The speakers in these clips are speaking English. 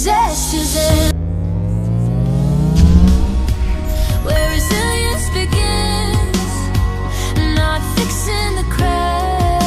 Zest is in, where resilience begins, not fixing the cracks.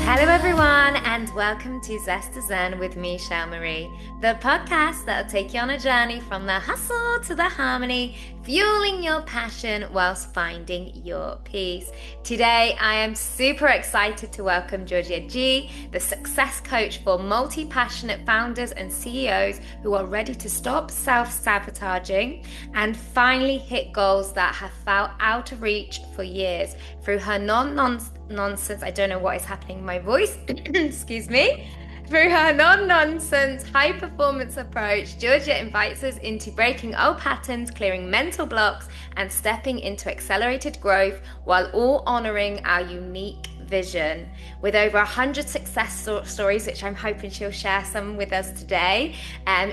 Hello everyone, and welcome to Zest is in with me, Shel Marie, the podcast that'll take you on a journey from the hustle to the harmony, fueling your passion whilst finding your peace. Today, I am super excited to welcome Giorgia G, the success coach for multi-passionate founders and CEOs who are ready to stop self-sabotaging and finally hit goals that have felt out of reach for years. Through her nonsense, I don't know what is happening in my voice, excuse me. Through her non-nonsense, high-performance approach, Giorgia invites us into breaking old patterns, clearing mental blocks, and stepping into accelerated growth while all honoring our unique vision. With over 100 success stories, which I'm hoping she'll share some with us today,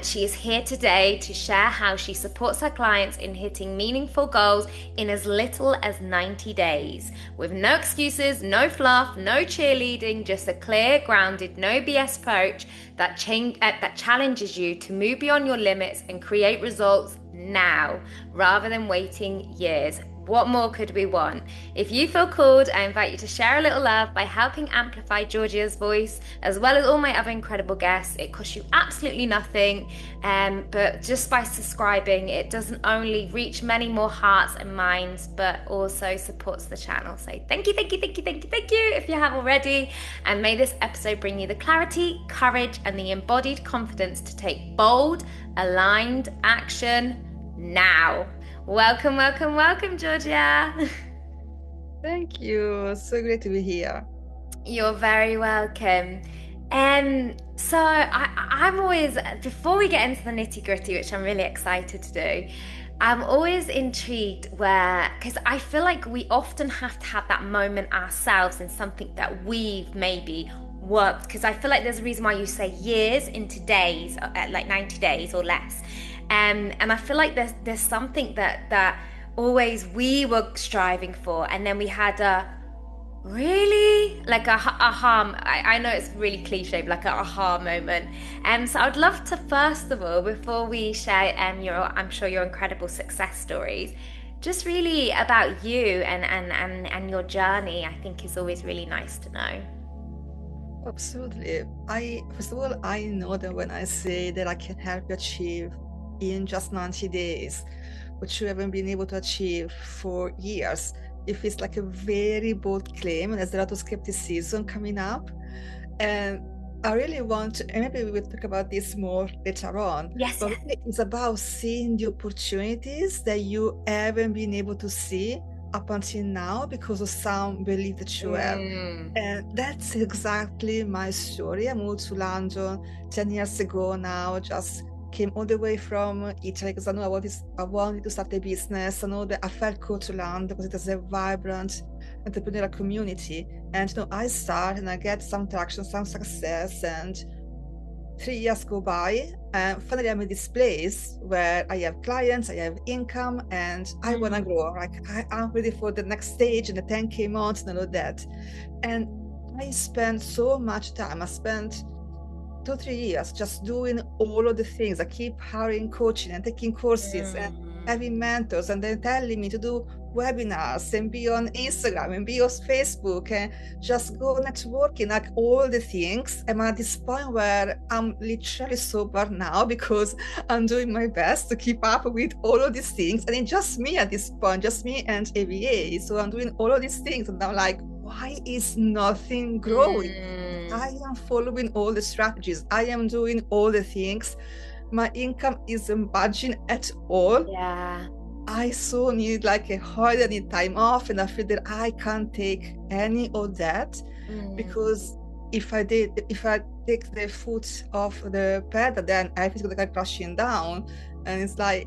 she is here today to share how she supports her clients in hitting meaningful goals in as little as 90 days. With no excuses, no fluff, no cheerleading, just a clear, grounded, no BS approach that challenges you to move beyond your limits and create results now rather than waiting years. What more could we want? If you feel called, I invite you to share a little love by helping amplify Giorgia's voice, as well as all my other incredible guests. It costs you absolutely nothing, but just by subscribing, it doesn't only reach many more hearts and minds, but also supports the channel. So thank you if you have already. And may this episode bring you the clarity, courage, and the embodied confidence to take bold, aligned action now. Welcome, Giorgia. Thank you. So great to be here. You're very welcome. So I'm always, before we get into the nitty gritty, which I'm really excited to do, I'm always intrigued because I feel like we often have to have that moment ourselves in something that we've maybe worked, because I feel like there's a reason why you say years into days, like 90 days or less. And I feel like there's something that always we were striving for, and then we had a really like a aha. I know it's really cliche, but like an aha moment. So I'd love to, first of all, before we share I'm sure your incredible success stories, just really about you and your journey. I think is always really nice to know. Absolutely. First of all, I know that when I say that I can help you achieve in just 90 days, which you haven't been able to achieve for years, if it's like a very bold claim, and there's a lot of skepticism coming up. And I really want to, and maybe we will talk about this more later on. Yes. But really it's about seeing the opportunities that you haven't been able to see up until now because of some belief that you have. And that's exactly my story. I moved to London 10 years ago now, just came all the way from Italy because I knew I wanted to start a business. I know that I felt called to London because it was a vibrant entrepreneurial community. And I start and I get some traction, some success, and 3 years go by, and finally I'm in this place where I have clients, I have income, and I want to grow. Like I'm ready for the next stage and the 10K months and all of that. And I spent so much time. I spent 2-3 years just doing all of the things. I keep hiring coaching and taking courses and having mentors, and then telling me to do webinars and be on Instagram and be on Facebook and just go networking, like all the things. I'm at this point where I'm literally sober now because I'm doing my best to keep up with all of these things. And it's just me at this point, just me and ABA. So I'm doing all of these things, and I'm like, why is nothing growing? I am following all the strategies. I am doing all the things. My income isn't budging at all. Yeah. I so need like a holiday, I need time off, and I feel that I can't take any of that because if I take the foot off the pedal, then everything's gonna go crashing down, and it's like,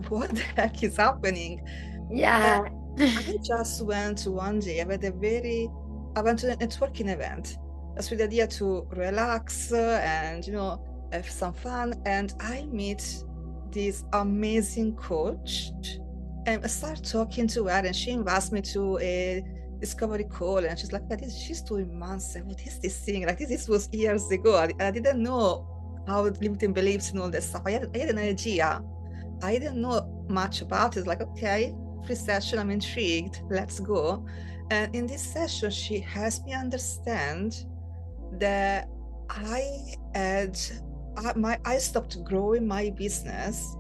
what the heck is happening? Yeah. I just went one day. I went to a networking event. That's with the idea to relax and have some fun, and I meet this amazing coach, and I start talking to her, and she invites me to a discovery call, and she's like, she's doing months, and what is this thing? Like this was years ago, and I didn't know how limiting beliefs and all that stuff. I had an idea. I didn't know much about it. Like, okay, free session, I'm intrigued, let's go. And in this session, she helps me understand that I stopped growing my business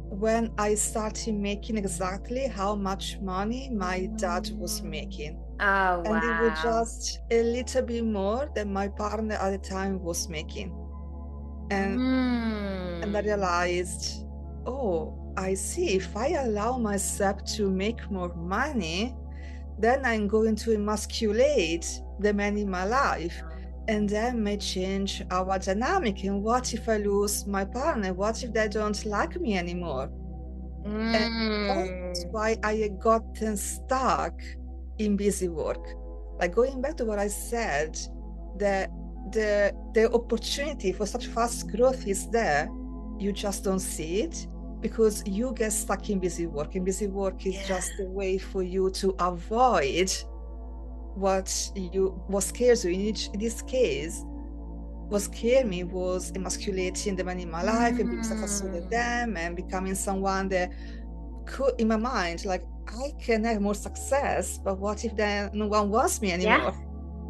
when I started making exactly how much money my dad was making. Oh, And it was wow. just a little bit more than my partner at the time was making. And I realized, oh, I see, if I allow myself to make more money, then I'm going to emasculate the men in my life. And that may change our dynamic. And what if I lose my partner? What if they don't like me anymore? And that's why I had gotten stuck in busy work. Like, going back to what I said, the opportunity for such fast growth is there. You just don't see it because you get stuck in busy work. And busy work is just a way for you to avoid what scares you. In this case, what scared me was emasculating the man in my life and being successful with them and becoming someone that could, in my mind, like, I can have more success, but what if then no one wants me anymore?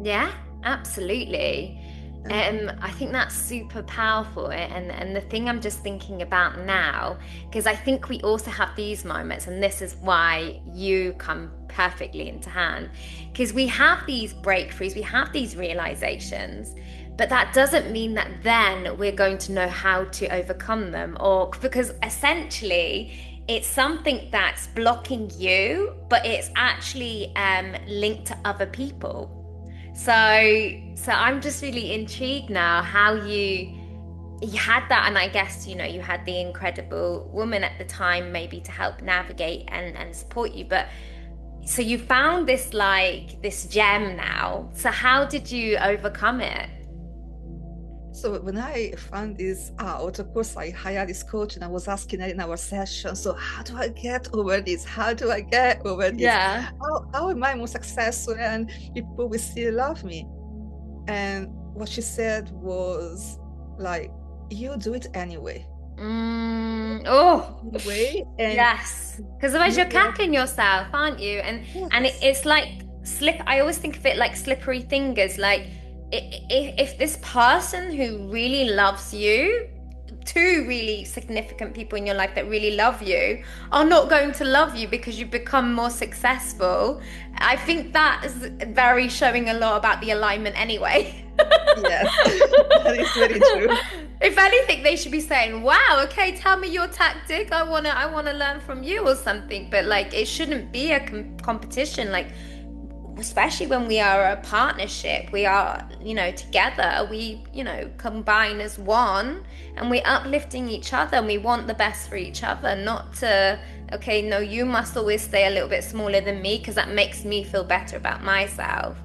Yeah, absolutely. I think that's super powerful. And the thing I'm just thinking about now, because I think we also have these moments, and this is why you come perfectly into hand, because we have these breakthroughs, we have these realizations, but that doesn't mean that then we're going to know how to overcome them, or because essentially it's something that's blocking you, but it's actually linked to other people. So I'm just really intrigued now how you had that, and I guess you had the incredible woman at the time maybe to help navigate and support you. But so you found this gem now. So how did you overcome it? So when I found this out, of course, I hired this coach and I was asking her in our session, so how do I get over this? How do I get over this? Yeah. How am I more successful and people will still love me? And what she said was like, you do it anyway. Anyway, and yes, because otherwise you're capping yourself, aren't you? And it's like I always think of it like slippery fingers. Like if this person who really loves you, two really significant people in your life that really love you, are not going to love you because you've become more successful, I think that is very showing a lot about the alignment anyway. Yes, that is very true. If anything, they should be saying, "Wow, okay, tell me your tactic. I wanna learn from you or something." But like, it shouldn't be a competition. Like, especially when we are a partnership, we are, together. We, combine as one, and we're uplifting each other, and we want the best for each other. Not to, okay, no, you must always stay a little bit smaller than me because that makes me feel better about myself.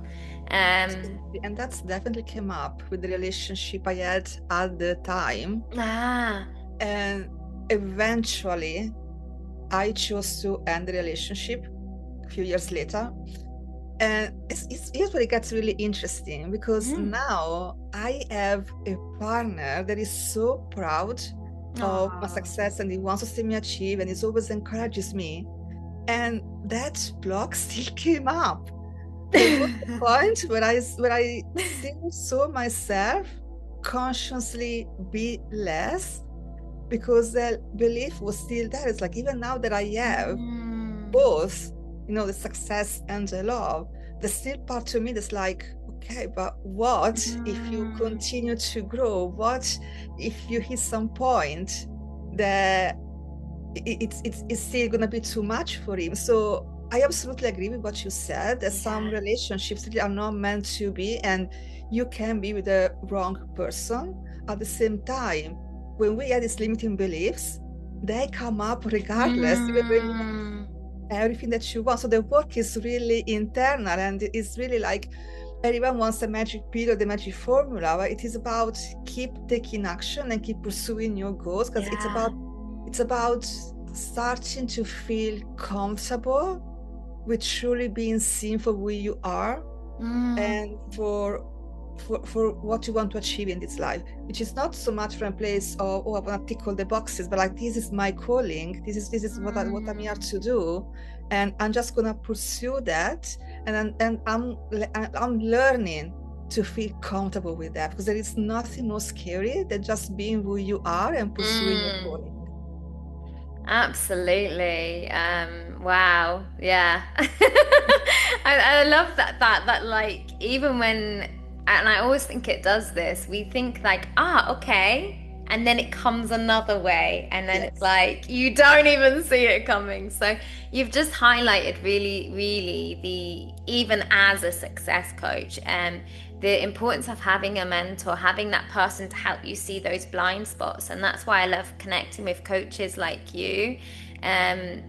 And that's definitely came up with the relationship I had at the time. And eventually I chose to end the relationship a few years later. And here's where it gets really interesting, because now I have a partner that is so proud of my success and he wants to see me achieve and he always encourages me. And that block still came up. There was a point where I still saw myself consciously be less because the belief was still there. It's like, even now that I have both, the success and the love, there's still part of me that's like, okay, but what if you continue to grow? What if you hit some point that it's still gonna be too much for him? So I absolutely agree with what you said, that some relationships really are not meant to be, and you can be with the wrong person. At the same time, when we have these limiting beliefs, they come up regardless, even when you have everything that you want. So the work is really internal, and it's really like everyone wants a magic pill or the magic formula, but it is about keep taking action and keep pursuing your goals, because it's about starting to feel comfortable with truly being seen for who you are and for for what you want to achieve in this life, which is not so much from a place of, oh, I want to tick all the boxes, but like, this is my calling, this is what I'm here to do, and I'm just gonna pursue that, and I'm learning to feel comfortable with that, because there is nothing more scary than just being who you are and pursuing your calling. Absolutely. Wow. Yeah. I love that like even when, and I always think it does this, we think like, okay, and then it comes another way, and then it's like you don't even see it coming. So you've just highlighted really, really even as a success coach, the importance of having a mentor, having that person to help you see those blind spots. And that's why I love connecting with coaches like you,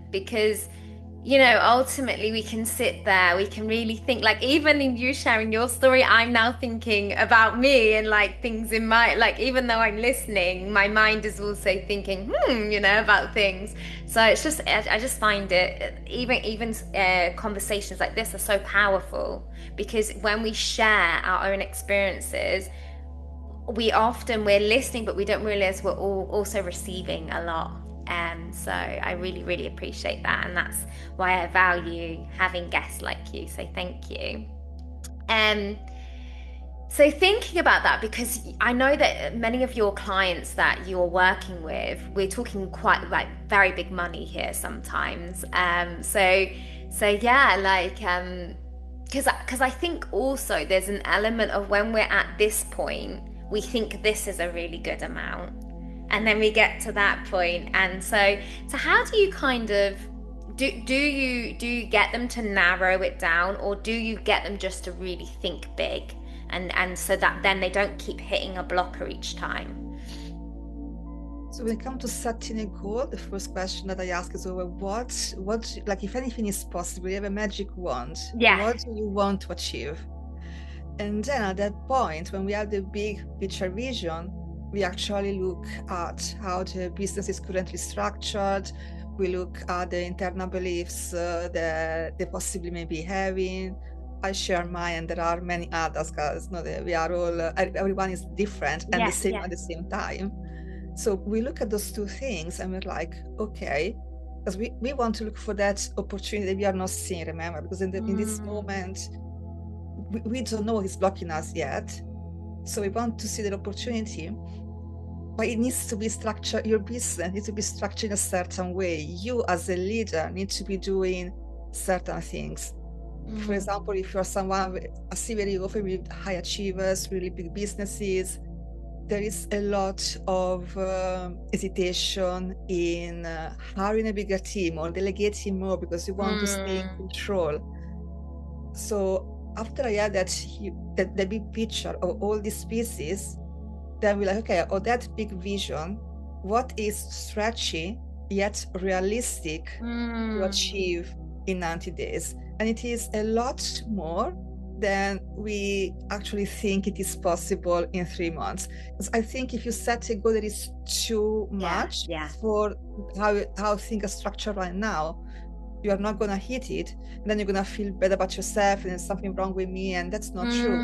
because ultimately we can sit there, we can really think, like even in you sharing your story, I'm now thinking about me and like things in my, like even though I'm listening, my mind is also thinking, about things. So it's just, I just find it, even conversations like this are so powerful, because when we share our own experiences, we're listening, but we don't realize we're all also receiving a lot. So I really, really appreciate that. And that's why I value having guests like you. So thank you. So thinking about that, because I know that many of your clients that you're working with, we're talking quite like very big money here sometimes. So yeah, like, because I think also there's an element of when we're at this point, we think this is a really good amount. And then we get to that point. And so how do you kind of, do you get them to narrow it down, or do you get them just to really think big? And so that then they don't keep hitting a blocker each time. So when it comes to setting a goal, the first question that I ask is, what, like if anything is possible, you have a magic wand, what do you want to achieve? And then at that point, when we have the big picture vision, we actually look at how the business is currently structured. We look at the internal beliefs that they possibly may be having. I share mine, and there are many others, because we are all, everyone is different and the same at the same time. So we look at those two things and we're like, okay, because we want to look for that opportunity that we are not seeing, remember, because in this moment, we don't know what is blocking us yet. So we want to see that opportunity, but it needs to be structured. Your business needs to be structured in a certain way. You as a leader need to be doing certain things. For example, if you're someone, I see very often with high achievers, really big businesses, there is a lot of hesitation in hiring a bigger team or delegating more, because you want to stay in control. So after I had the big picture of all these pieces, then we're like, okay, that big vision, what is stretchy yet realistic to achieve in 90 days? And it is a lot more than we actually think it is possible in 3 months. Because I think if you set a goal that is too much for how things are structured right now, you are not going to hit it, and then you're going to feel bad about yourself, and there's something wrong with me, and that's not true.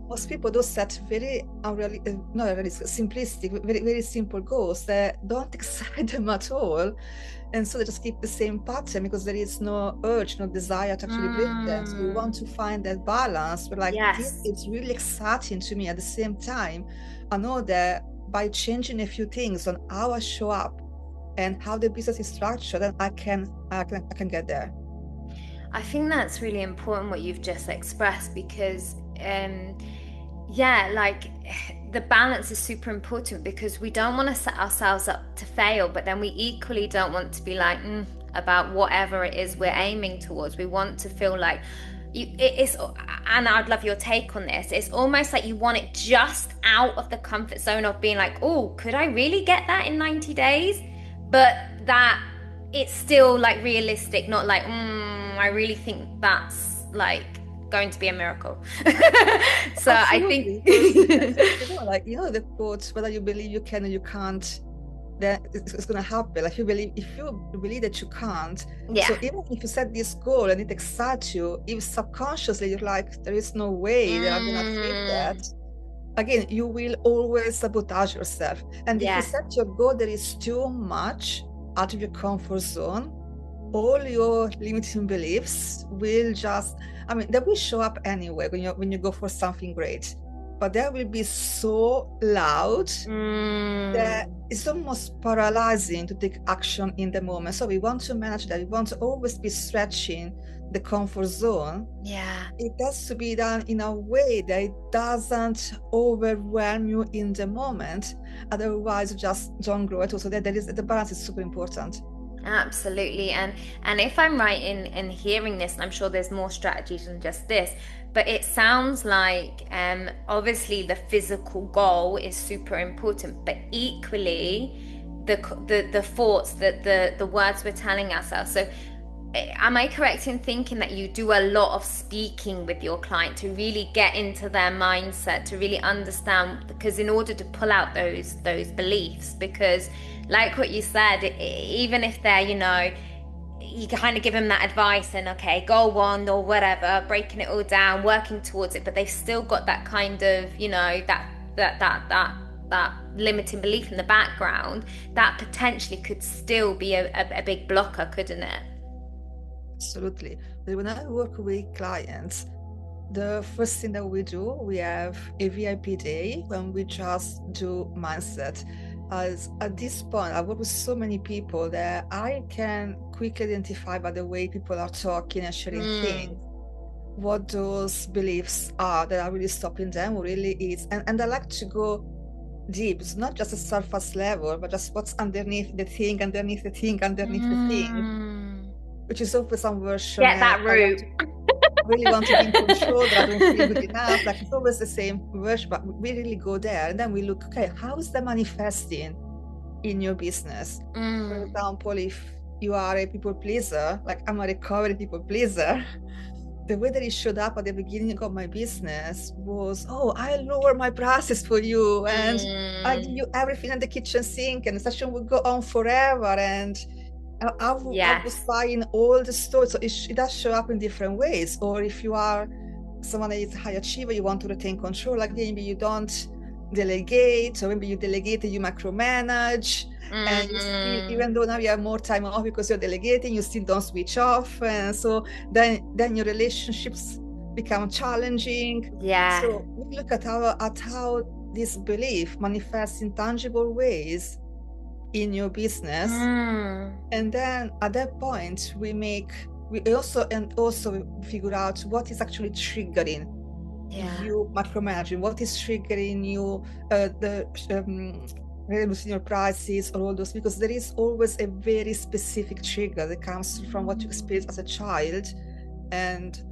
Most people do set very simplistic, very, very simple goals that don't excite them at all, and so they just keep the same pattern because there is no urge, no desire to actually break them. So we want to find that balance. We're like, this is really exciting to me. At the same time, I know that by changing a few things on how I show up and how the business is structured, then I can get there. I think that's really important what you've just expressed, because like the balance is super important, because we don't want to set ourselves up to fail, but then we equally don't want to be like about whatever it is we're aiming towards. We want to feel like it's, and I'd love your take on this, it's almost like you want it just out of the comfort zone of being like, oh, could I really get that in 90 days? But that it's still like realistic, not like, I really think that's like going to be a miracle. So absolutely. I think the quote, whether you believe you can or you can't, then it's going to happen. Like if you believe that you can't, Yeah. so even if you set this goal and it excites you, if subconsciously you're like, there is no way that I'm going to achieve that, again, you will always sabotage yourself. And if you set your goal that is too much out of your comfort zone, all your limiting beliefs will just, I mean, they will show up anyway when you go for something great, but they will be so loud that it's almost paralyzing to take action in the moment. So we want to manage that. We want to always be stretching the comfort zone. Yeah. It has to be done in a way that it doesn't overwhelm you in the moment. Otherwise, you just don't grow at all. So that the balance is super important. Absolutely. And if I'm right in hearing this, and I'm sure there's more strategies than just this, but it sounds like obviously the physical goal is super important, but equally the thoughts, that the words we're telling ourselves. So am I correct in thinking that you do a lot of speaking with your client to really get into their mindset, to really understand, because in order to pull out those beliefs, because like what you said, even if they're, you kind of give them that advice and okay, goal one or whatever, breaking it all down, working towards it, but they've still got that kind of, that limiting belief in the background, that potentially could still be a big blocker, couldn't it? Absolutely. But when I work with clients, the first thing that we do, we have a VIP day when we just do mindset. As at this point, I work with so many people that I can quickly identify by the way people are talking and sharing things, what those beliefs are that are really stopping them, what really is. And I like to go deep. It's not just a surface level, but just what's underneath the thing, underneath the thing, underneath the thing, which is always some version. Get that root. I really want to be in control, that I don't feel good enough. Like it's always the same version, but we really go there. And then we look, okay, how is that manifesting in your business? For example, if you are a people pleaser, like I'm a recovery people pleaser, the way that it showed up at the beginning of my business was, oh, I lower my prices for you and I give you everything in the kitchen sink, and the session will go on forever. And I was buying all the stores. So it does show up in different ways. Or if you are someone that is a high achiever, you want to retain control, like maybe you don't delegate, or maybe you delegate and you micromanage. And you still, even though now you have more time off because you're delegating, you still don't switch off. And so then your relationships become challenging. Yeah. So we look at how this belief manifests in tangible ways in your business. And then at that point we also figure out what is actually triggering you micromanaging, what is triggering you reducing your prices or all those, because there is always a very specific trigger that comes from what you experienced as a child. And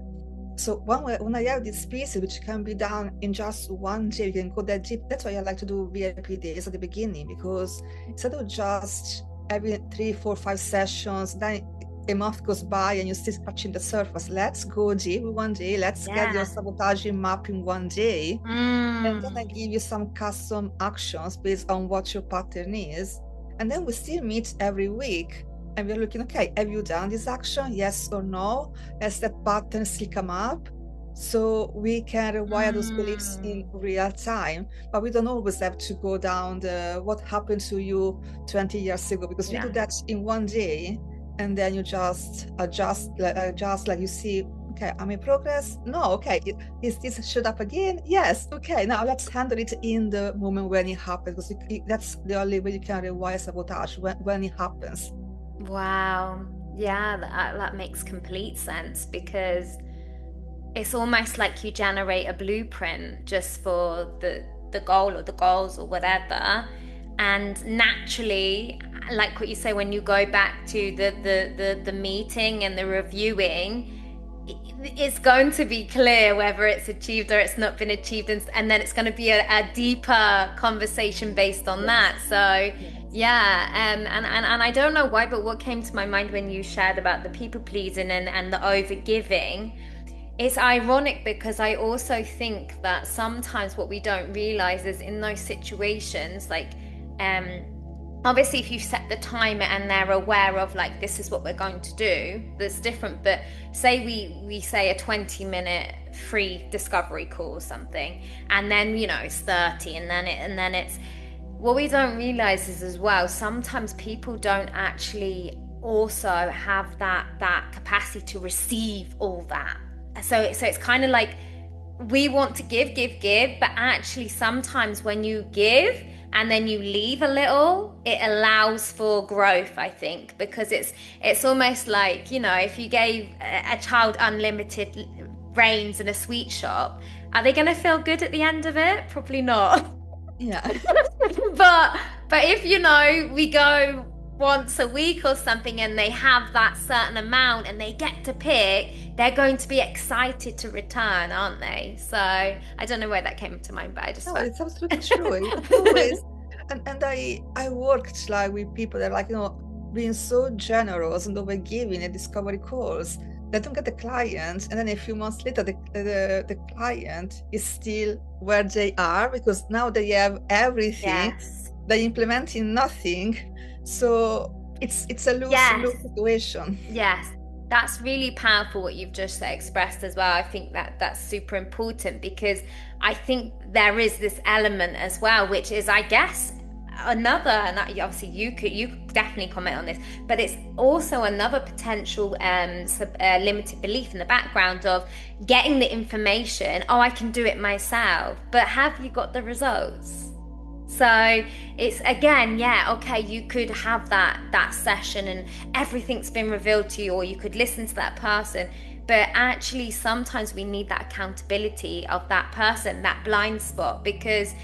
so when I have these pieces, which can be done in just one day, you can go that deep. That's why I like to do VIP days at the beginning, because instead of just every 3, 4, 5 sessions, then a month goes by and you're still scratching the surface. Let's go deep one day. Let's get your sabotaging map in one day. And then I give you some custom actions based on what your pattern is. And then we still meet every week. And we're looking, okay, have you done this action? Yes or no? Has that pattern still come up? So we can rewire those beliefs in real time. But we don't always have to go down what happened to you 20 years ago, because we do that in one day. And then you just adjust like you see, okay, I'm in progress. No, okay, is this showed up again? Yes, okay, now let's handle it in the moment when it happens, because that's the only way you can rewire sabotage, when it happens. Wow. Yeah, that makes complete sense, because it's almost like you generate a blueprint just for the goal or the goals or whatever. And naturally, like what you say, when you go back to the meeting and the reviewing, it's going to be clear whether it's achieved or it's not been achieved, and then it's going to be a deeper conversation based on that. So and I don't know why, but what came to my mind when you shared about the people pleasing and the over giving, it's ironic, because I also think that sometimes what we don't realize is in those situations, like obviously if you set the timer and they're aware of like this is what we're going to do, that's different. But say we say a 20-minute free discovery call or something, and then it's 30, and then it's what we don't realize is as well, sometimes people don't actually also have that capacity to receive all that. So it's kind of like we want to give, but actually sometimes when you give and then you leave a little, it allows for growth, I think, because it's almost like, if you gave a child unlimited reins in a sweet shop, are they going to feel good at the end of it? Probably not. Yeah. but if we go once a week or something and they have that certain amount and they get to pick, they're going to be excited to return, aren't they? So I don't know where that came to mind, but I just No, it's absolutely true. It's always, and I worked like with people that are like, being so generous and over giving at discovery calls. They don't get the client, and then a few months later, the client is still where they are because now they have everything. Yes. They're implementing nothing, so it's a lose-lose situation. Yes, that's really powerful what you've just expressed as well. I think that's super important, because I think there is this element as well, which is, I guess, another, and obviously you could definitely comment on this, but it's also another potential limited belief in the background of getting the information. Oh, I can do it myself, but have you got the results? So it's, again, okay, you could have that session and everything's been revealed to you, or you could listen to that person, but actually sometimes we need that accountability of that person, that blind spot, because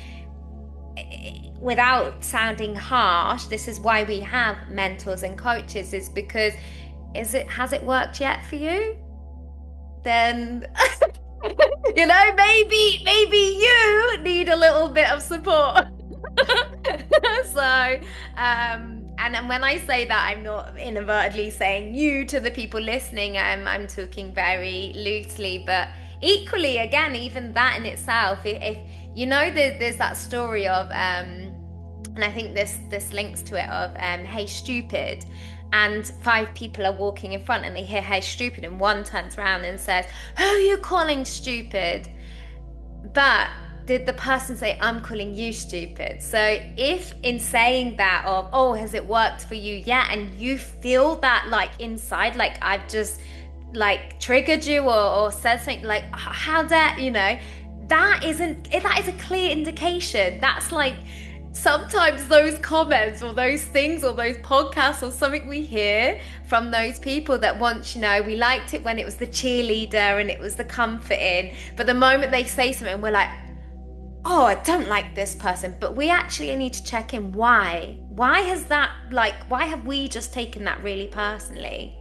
without sounding harsh, this is why we have mentors and coaches, is because has it worked yet for you? Then maybe you need a little bit of support. So and when I say that, I'm not inadvertently saying you to the people listening. I'm talking very loosely, but equally, again, even that in itself, if there's that story of and I think this links to it, of hey stupid, and 5 people are walking in front and they hear hey stupid, and one turns around and says, who are you calling stupid? But did the person say, I'm calling you stupid? So if in saying that of, oh, has it worked for you yet, and you feel that like inside, like I've just like triggered you or said something like, how dare, that is a clear indication. That's like, sometimes those comments or those things or those podcasts or something we hear from those people that once, we liked it when it was the cheerleader and it was the comforting, but the moment they say something, we're like, oh, I don't like this person. But we actually need to check in. Why have we just taken that really personally?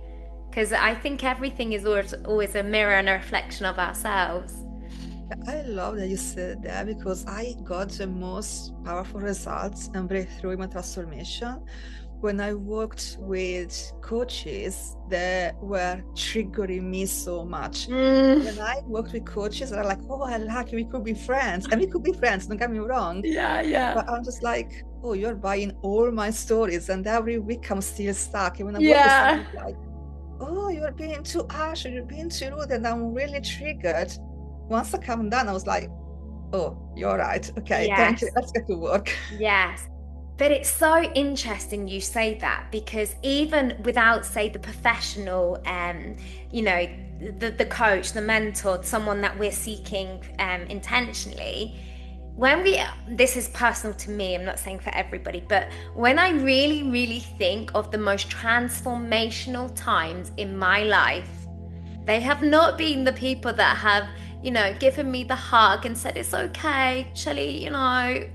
Because I think everything is always a mirror and a reflection of ourselves. I love that you said that, because I got the most powerful results and breakthrough in my transformation when I worked with coaches that were triggering me so much. When I worked with coaches that are like, oh, I like you, we could be friends. And we could be friends, don't get me wrong. Yeah. But I'm just like, oh, you're buying all my stories, and every week I'm still stuck. And when I work with someone, like, oh, you're being too harsh, or you're being too rude, and I'm really triggered. Once I calmed down, I was like, oh, you're right. Okay, thank you. Let's get to work. Yes. But it's so interesting you say that, because even without, say, the professional, the coach, the mentor, someone that we're seeking intentionally, this is personal to me, I'm not saying for everybody, but when I really, really think of the most transformational times in my life, they have not been the people that have, given me the hug and said, it's okay, Shelly,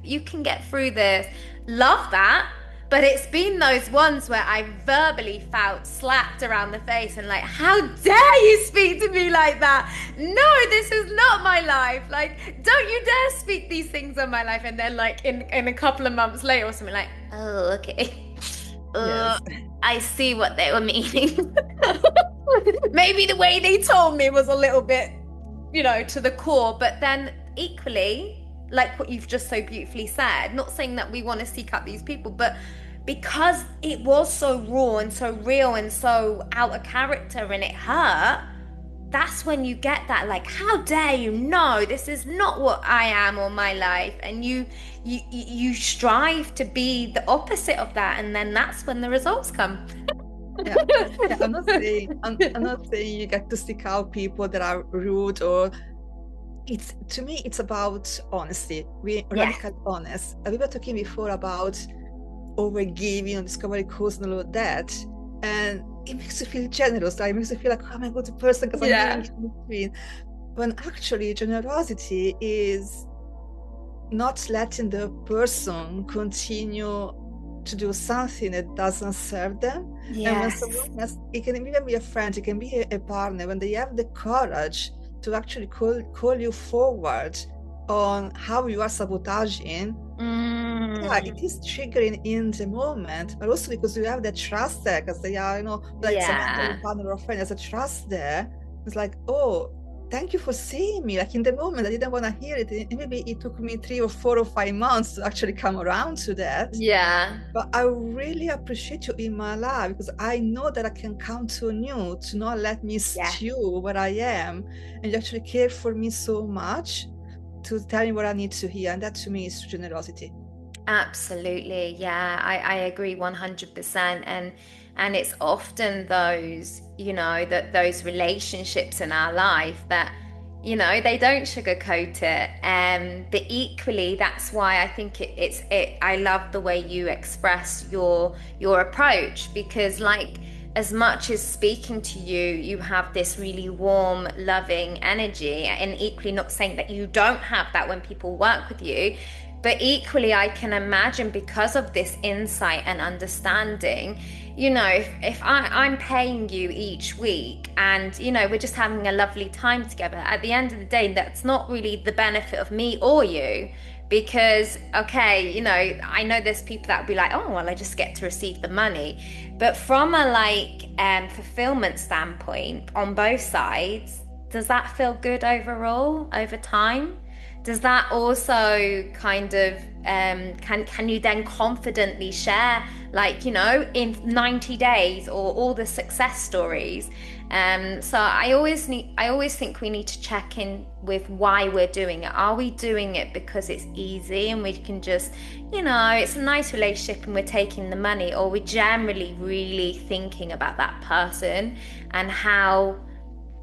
you can get through this. Love that. But it's been those ones where I verbally felt slapped around the face and like, how dare you speak to me like that? No, this is not my life. Like, don't you dare speak these things on my life. And then like in a couple of months later or something, like, oh, okay. Yes. I see what they were meaning. Maybe the way they told me was a little bit, to the core, but then equally, like what you've just so beautifully said, not saying that we want to seek out these people, but because it was so raw and so real and so out of character and it hurt, that's when you get that, like, how dare you? No, this is not what I am or my life. And you strive to be the opposite of that, and then that's when the results come. Yeah, yeah. I'm not saying you get to seek out people that are rude, or it's, to me, it's about honesty. We're radically honest. We were talking before about overgiving and discovery course and all of that, and it makes you feel generous, right? It makes you feel like, oh, I'm a good person because I'm giving in between. When actually generosity is not letting the person continue to do something that doesn't serve them. And when someone else, it can even be a friend, it can be a partner, when they have the courage to actually call you forward on how you are sabotaging, yeah, it is triggering in the moment, but also because you have that trust there, because they are, like someone, a partner or a friend, there's a trust there. It's like, oh, thank you for seeing me. Like in the moment, I didn't want to hear it. And maybe it took me 3 or 4 or 5 months to actually come around to that. Yeah. But I really appreciate you in my life, because I know that I can count on you to not let me stew where I am. And you actually care for me so much to tell me what I need to hear. And that to me is generosity. Absolutely. Yeah, I agree 100%. And it's often those, that those relationships in our life that, they don't sugarcoat it. But equally, that's why I think I love the way you express your approach, because like, as much as speaking to you, you have this really warm, loving energy, and equally not saying that you don't have that when people work with you. But equally, I can imagine, because of this insight and understanding, if I'm paying you each week and, we're just having a lovely time together, at the end of the day, that's not really the benefit of me or you. Because, okay, I know there's people that would be like, oh, well, I just get to receive the money. But from a fulfillment standpoint on both sides, does that feel good overall over time? Does that also kind of can you then confidently share, like, in 90 days or all the success stories? So I always think we need to check in with why we're doing it. Are we doing it because it's easy and we can just, it's a nice relationship and we're taking the money, or we're generally really thinking about that person and how,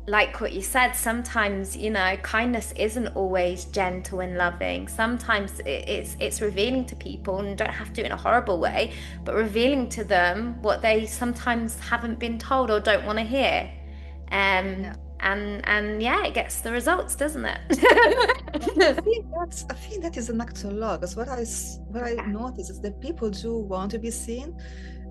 like what you said, sometimes, kindness isn't always gentle and loving. Sometimes it's revealing to people, and don't have to in a horrible way, but revealing to them what they sometimes haven't been told or don't want to hear. And it gets the results, doesn't it? I think that is an act of love. Because what I notice is that people do want to be seen,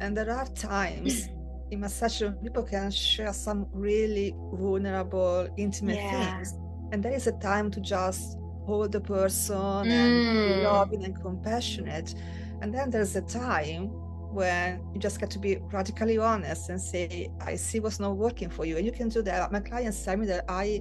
and there are times in my session people can share some really vulnerable, intimate things, and there is a time to just hold the person and be loving and compassionate. And then there's a time when you just get to be radically honest and say, I see what's not working for you. And you can do that. My clients tell me that I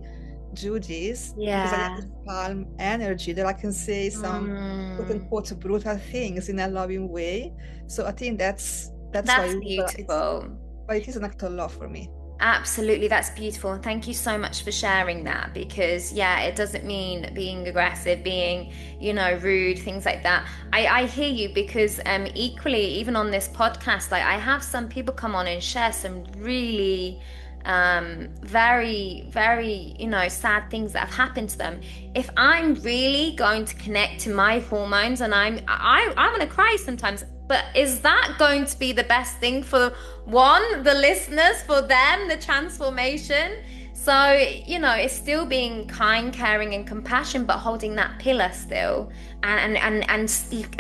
do this because I have this calm energy that I can say some quote unquote brutal things in a loving way. So I think that's why beautiful. But it is an act of love for me. Absolutely, that's beautiful. And thank you so much for sharing that, because it doesn't mean being aggressive, being, rude, things like that. I hear you, because equally, even on this podcast, like, I have some people come on and share some really very, very, sad things that have happened to them. If I'm really going to connect to my hormones, and I'm going to cry sometimes, but is that going to be the best thing for the listeners, for them, the transformation? So, it's still being kind, caring, and compassion, but holding that pillar still, and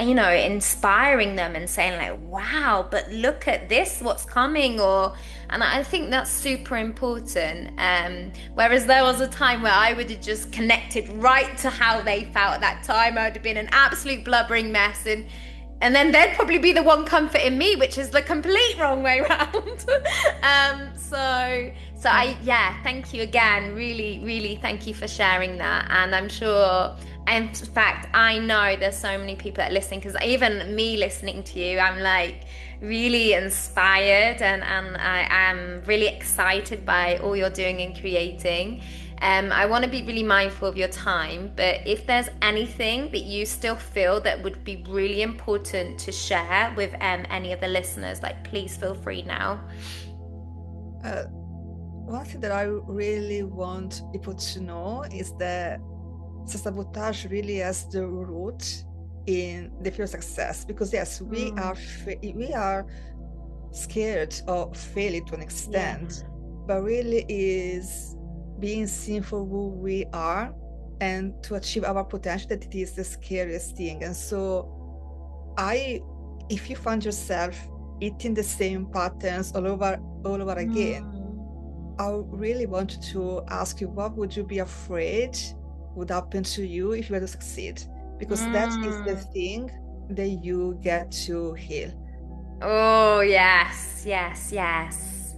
inspiring them and saying, like, wow, but look at this, what's coming, and I think that's super important. Whereas there was a time where I would have just connected right to how they felt at that time. I would have been an absolute blubbering mess, and then they'd probably be the one comforting me, which is the complete wrong way around. Thank you again. Really, really thank you for sharing that. And I'm sure In fact, I know there's so many people that are listening, because even me listening to you, I'm like really inspired, and I am really excited by all you're doing and creating. I want to be really mindful of your time, but if there's anything that you still feel that would be really important to share with any of the listeners, like please feel free now. One thing that I really want people to know is that self-sabotage really has the root in the fear of success, because yes, we are scared of failing to an extent, but really is being seen for who we are and to achieve our potential, that it is the scariest thing. And so if you find yourself eating the same patterns all over again, I really want to ask you, what would you be afraid would happen to you if you were to succeed? Because that is the thing that you get to heal. Oh, yes, yes, yes.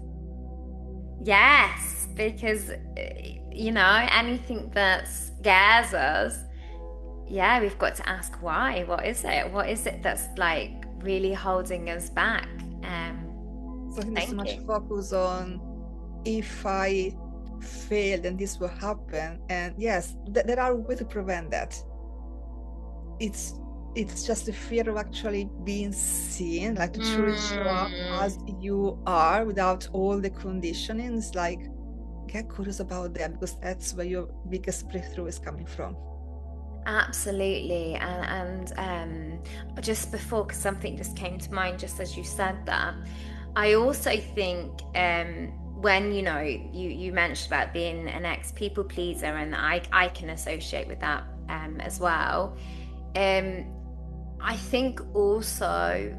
Yes, because, you know, anything that scares us, yeah, we've got to ask why. What is it? What is it that's like really holding us back? So I think there's so much focus on, if I fail, then this will happen. And yes, there are ways to prevent that. It's just the fear of actually being seen, like to truly show up as you are without all the conditionings. Like, get curious about them, because that's where your biggest breakthrough is coming from. Absolutely. And just before, because something just came to mind just as you said that, I also think when, you know, you mentioned about being an ex-people pleaser, and I can associate with that as well. I think also,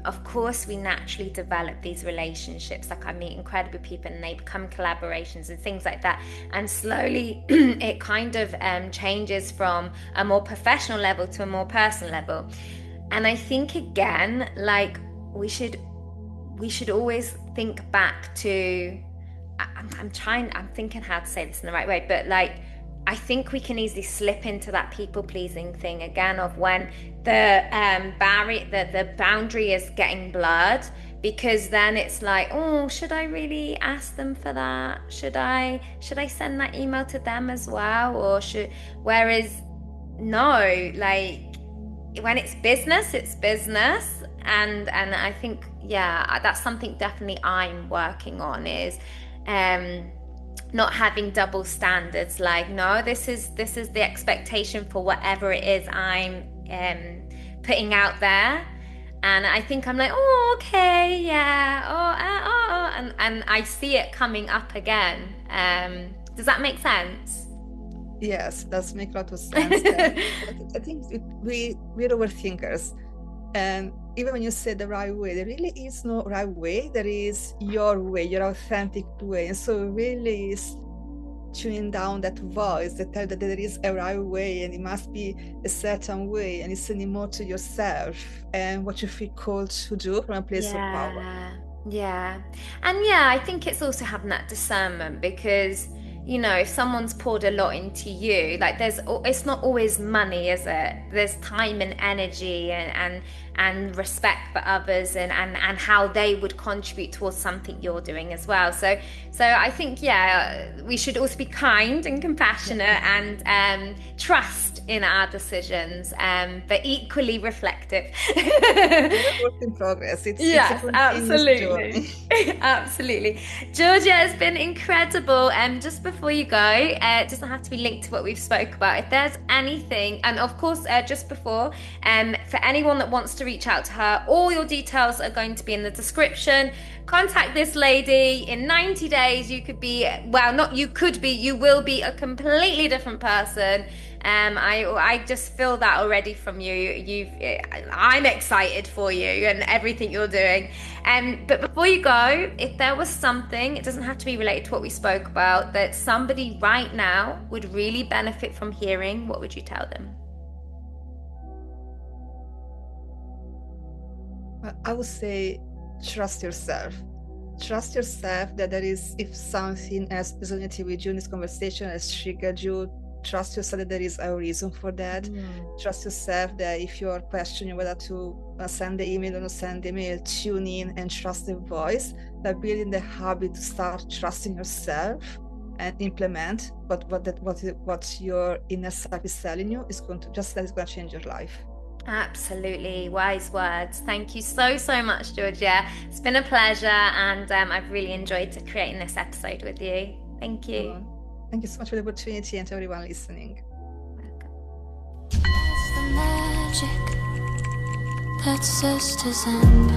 of course, we naturally develop these relationships. Like, I meet incredible people and they become collaborations and things like that. And slowly it kind of changes from a more professional level to a more personal level. And I think, again, like, we should always think back to, I'm thinking how to say this in the right way, but like, I think we can easily slip into that people-pleasing thing again, of when the the boundary is getting blurred, because then it's like, oh, should I really ask them for that? Should I send that email to them as well? Or whereas no, like, when it's business, it's business. And I think, yeah, that's something definitely I'm working on, is not having double standards. Like, no, this is the expectation for whatever it is I'm putting out there. And I think I'm like, oh, okay, yeah, and I see it coming up again. Does that make sense? Yes, does make a lot of sense. I think we're overthinkers, and even when you say the right way, there really is no right way. There is your way, your authentic way. And so it really is tuning down that voice that tells that there is a right way and it must be a certain way, and listening more to yourself and what you feel called to do from a place of power. Yeah. And yeah, I think it's also having that discernment, because, you know, if someone's poured a lot into you, like, it's not always money, is it? There's time and energy and respect for others, and how they would contribute towards something you're doing as well. So I think, yeah, we should also be kind and compassionate and trust in our decisions, but equally reflective. Work in progress. It's Absolutely. Absolutely. Giorgia, it's been incredible. Just before you go, it doesn't have to be linked to what we've spoke about. If there's anything, and of course, just before, for anyone that wants to reach out to her, all your details are going to be in the description. Contact this lady. In 90 days, you could be, well, not you could be, you will be a completely different person. I just feel that already from you. I'm excited for you and everything you're doing. But before you go, if there was something, it doesn't have to be related to what we spoke about, that somebody right now would really benefit from hearing, what would you tell them? I would say, trust yourself. Trust yourself that there is, if something has resonated with you in this conversation, has triggered you, trust yourself that there is a reason for that. Trust yourself that if you're questioning whether to send the email or not send the email, tune in and trust the voice. That building the habit to start trusting yourself and implement what your inner self is telling you is going to change your life. Absolutely, wise words. Thank you so much, Giorgia. It's been a pleasure, and I've really enjoyed creating this episode with you. Thank you. Thank you so much for the opportunity, and to everyone listening. Welcome. It's the magic that Zest is in.